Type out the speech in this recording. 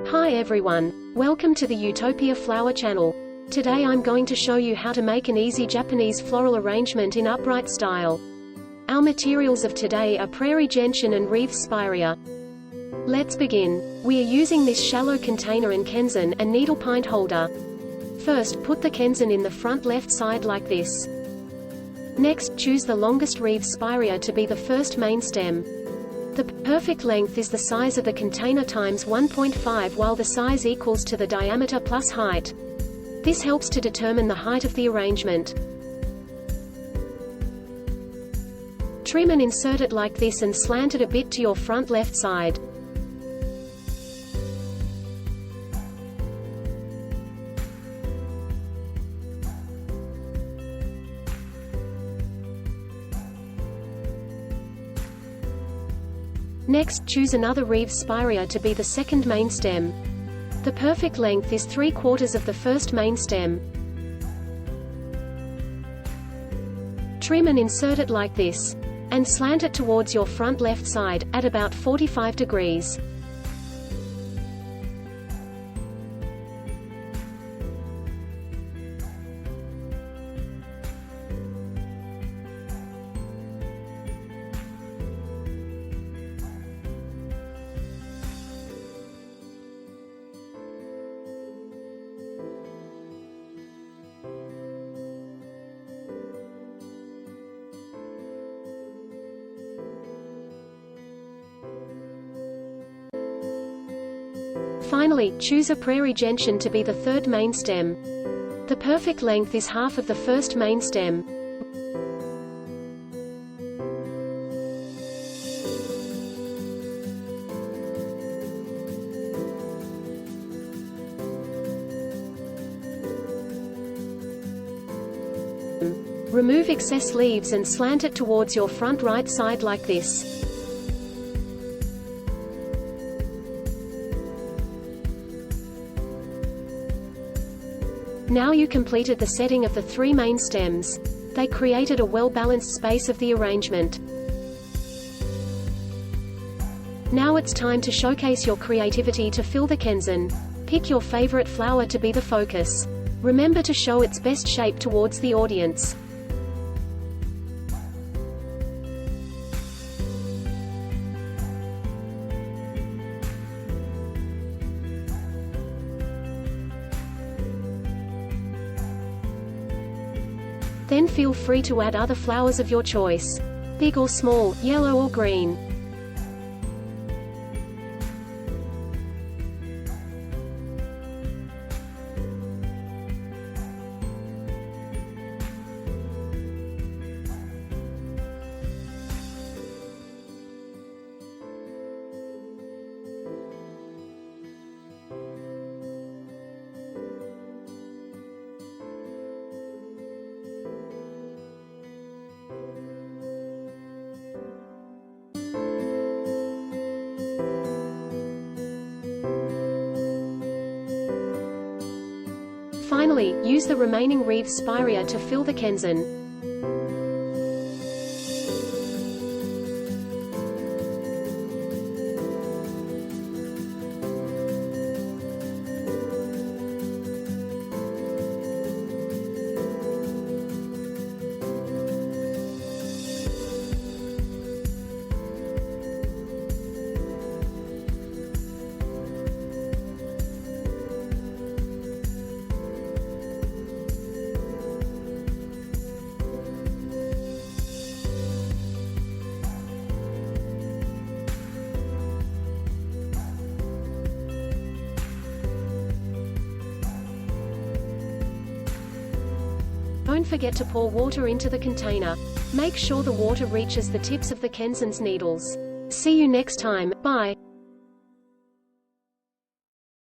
Hi everyone, welcome to the Utopia Flower Channel. Today I'm going to show you how to make an easy Japanese floral arrangement in upright style. Our materials of today are Prairie Gentian and Reeves Spirea. Let's begin. We are using this shallow container and Kenzan, a needle pint holder. First, put the Kenzan in the front left side like this. Next, choose the longest Reeves Spirea to be the first main stem. The perfect length is the size of the container times 1.5, while the size equals to the diameter plus height. This helps to determine the height of the arrangement. Trim and insert it like this and slant it a bit to your front left side. Next, choose another Reeves Spirea to be the second main stem. The perfect length is 3/4 of the first main stem. Trim and insert it like this. And slant it towards your front left side, at about 45 degrees. Finally, choose a Prairie Gentian to be the third main stem. The perfect length is half of the first main stem. Remove excess leaves and slant it towards your front right side like this. Now you completed the setting of the three main stems. They created a well-balanced space of the arrangement. Now it's time to showcase your creativity to fill the Kenzan. Pick your favorite flower to be the focus. Remember to show its best shape towards the audience. Then feel free to add other flowers of your choice. Big or small, yellow or green. Finally, use the remaining Reeves Spirea to fill the Kenzan. Don't forget to pour water into the container. Make sure the water reaches the tips of the Kenzan's needles. See you next time. Bye.